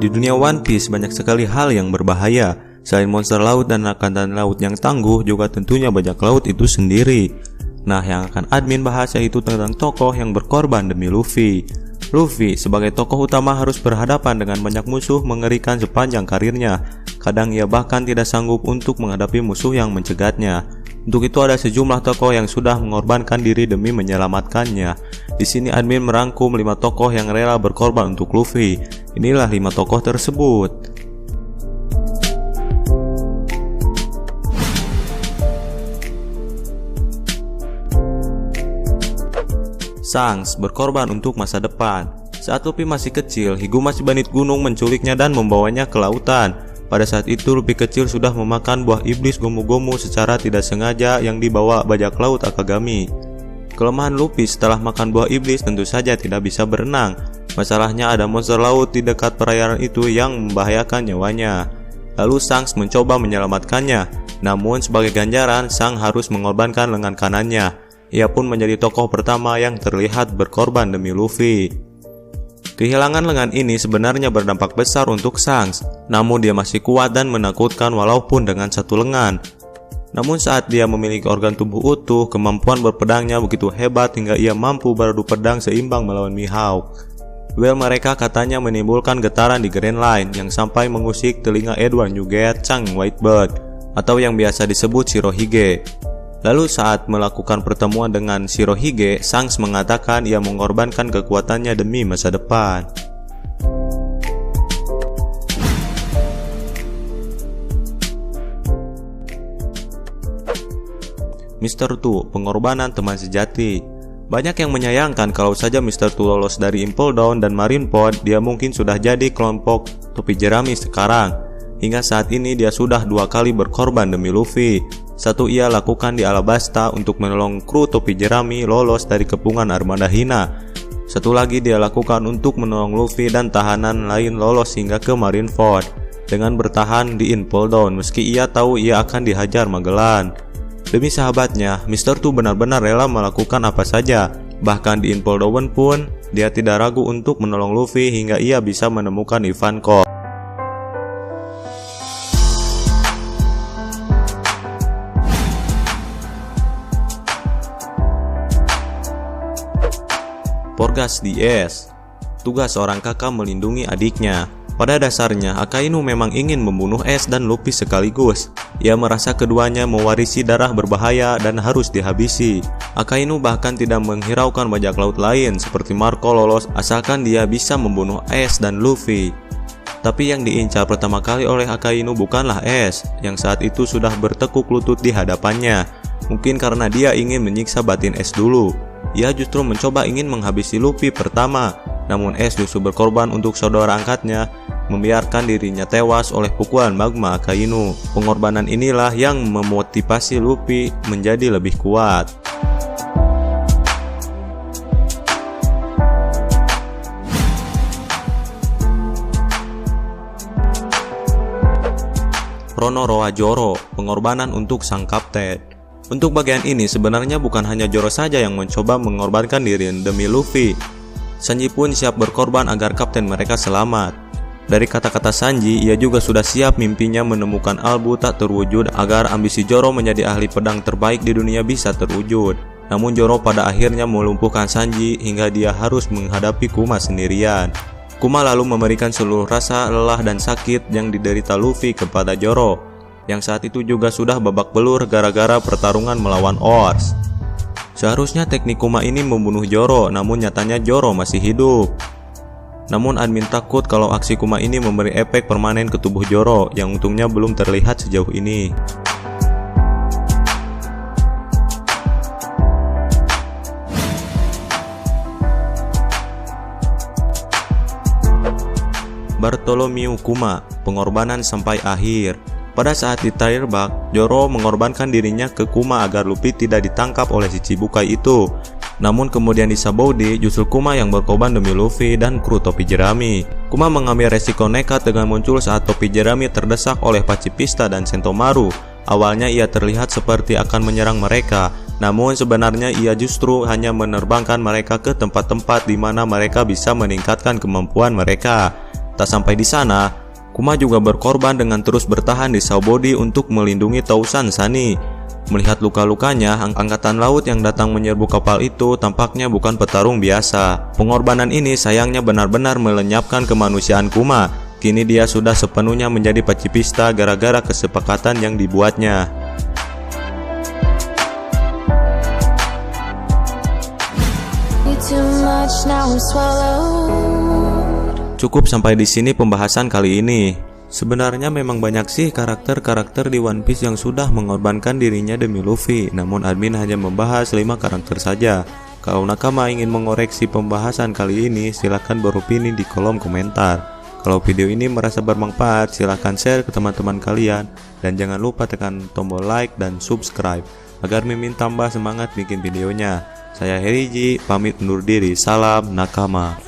Di dunia One Piece banyak sekali hal yang berbahaya. Selain monster laut dan angkatan laut yang tangguh, juga tentunya bajak laut itu sendiri. Nah, yang akan admin bahas yaitu tentang tokoh yang berkorban demi Luffy. Luffy sebagai tokoh utama harus berhadapan dengan banyak musuh mengerikan sepanjang karirnya. Kadang ia bahkan tidak sanggup untuk menghadapi musuh yang mencegatnya. Untuk itu ada sejumlah tokoh yang sudah mengorbankan diri demi menyelamatkannya. Di sini admin merangkum 5 tokoh yang rela berkorban untuk Luffy. Inilah 5 tokoh tersebut. Shanks berkorban untuk masa depan. Saat Luffy masih kecil, Higuma si bandit gunung menculiknya dan membawanya ke lautan. Pada saat itu Luffy kecil sudah memakan buah iblis Gomu-Gomu secara tidak sengaja yang dibawa bajak laut Akagami. Kelemahan Luffy setelah makan buah iblis tentu saja tidak bisa berenang. Masalahnya ada monster laut di dekat perairan itu yang membahayakan nyawanya. Lalu Shanks mencoba menyelamatkannya. Namun sebagai ganjaran, Shanks harus mengorbankan lengan kanannya. Ia pun menjadi tokoh pertama yang terlihat berkorban demi Luffy. Kehilangan lengan ini sebenarnya berdampak besar untuk Shanks, namun dia masih kuat dan menakutkan walaupun dengan satu lengan. Namun saat dia memiliki organ tubuh utuh, kemampuan berpedangnya begitu hebat hingga ia mampu beradu pedang seimbang melawan Mihawk. Duel mereka katanya menimbulkan getaran di Grand Line yang sampai mengusik telinga Edward Newgate Sang Whitebird, atau yang biasa disebut Shirohige. Lalu saat melakukan pertemuan dengan Shirohige, Shanks mengatakan ia mengorbankan kekuatannya demi masa depan. Mr. Tu, pengorbanan teman sejati. Banyak yang menyayangkan kalau saja Mr. Tu lolos dari Impel Down dan Marineford, dia mungkin sudah jadi kelompok topi jerami sekarang. Hingga saat ini dia sudah 2 kali berkorban demi Luffy. Satu ia lakukan di Alabasta untuk menolong kru topi jerami lolos dari kepungan armada hina. Satu lagi dia lakukan untuk menolong Luffy dan tahanan lain lolos hingga ke Marineford dengan bertahan di Impel Down meski ia tahu ia akan dihajar Magellan. Demi sahabatnya, Mr. Tu benar-benar rela melakukan apa saja. Bahkan di Impel Down pun dia tidak ragu untuk menolong Luffy hingga ia bisa menemukan Ivankov. Porgas di Es. Tugas seorang kakak melindungi adiknya. Pada dasarnya, Akainu memang ingin membunuh Es dan Luffy sekaligus. Ia merasa keduanya mewarisi darah berbahaya dan harus dihabisi. Akainu bahkan tidak menghiraukan bajak laut lain seperti Marco lolos asalkan dia bisa membunuh Es dan Luffy. Tapi yang diincar pertama kali oleh Akainu bukanlah Es, yang saat itu sudah bertekuk lutut di hadapannya. Mungkin karena dia ingin menyiksa batin Es dulu. Ia justru mencoba ingin menghabisi Luffy pertama, namun Es justru berkorban untuk saudara angkatnya, membiarkan dirinya tewas oleh pukulan magma Akainu. Pengorbanan inilah yang memotivasi Luffy menjadi lebih kuat. Ronoroa Zoro, pengorbanan untuk sang kapten. Untuk bagian ini sebenarnya bukan hanya Zoro saja yang mencoba mengorbankan diri demi Luffy. Sanji pun siap berkorban agar kapten mereka selamat. Dari kata-kata Sanji, ia juga sudah siap mimpinya menemukan Albu tak terwujud agar ambisi Zoro menjadi ahli pedang terbaik di dunia bisa terwujud. Namun Zoro pada akhirnya melumpuhkan Sanji hingga dia harus menghadapi Kuma sendirian. Kuma lalu memberikan seluruh rasa lelah dan sakit yang diderita Luffy kepada Zoro, yang saat itu juga sudah babak belur gara-gara pertarungan melawan Oars. Seharusnya teknik Kuma ini membunuh Zoro, namun nyatanya Zoro masih hidup. Namun admin takut kalau aksi Kuma ini memberi efek permanen ke tubuh Zoro, yang untungnya belum terlihat sejauh ini. Bartholomew Kuma, pengorbanan sampai akhir. Pada saat di Tirebug, Zoro mengorbankan dirinya ke Kuma agar Luffy tidak ditangkap oleh si Chibukai itu. Namun kemudian di Sabaody, justru Kuma yang berkorban demi Luffy dan kru topi jerami. Kuma mengambil resiko nekat dengan muncul saat topi jerami terdesak oleh Pacifista dan Sentomaru. Awalnya ia terlihat seperti akan menyerang mereka, namun sebenarnya ia justru hanya menerbangkan mereka ke tempat-tempat di mana mereka bisa meningkatkan kemampuan mereka. Tak sampai di sana, Kuma juga berkorban dengan terus bertahan di Saobody untuk melindungi Tousan Sunny. Melihat luka-lukanya, angkatan laut yang datang menyerbu kapal itu tampaknya bukan petarung biasa. Pengorbanan ini sayangnya benar-benar melenyapkan kemanusiaan Kuma. Kini dia sudah sepenuhnya menjadi pacifista gara-gara kesepakatan yang dibuatnya. Cukup sampai di sini pembahasan kali ini. Sebenarnya memang banyak sih karakter-karakter di One Piece yang sudah mengorbankan dirinya demi Luffy, namun admin hanya membahas 5 karakter saja. Kalau nakama ingin mengoreksi pembahasan kali ini, silahkan beropini di kolom komentar. Kalau video ini merasa bermanfaat, silahkan share ke teman-teman kalian. Dan jangan lupa tekan tombol like dan subscribe, agar Mimin tambah semangat bikin videonya. Saya Heriji, pamit undur diri. Salam nakama.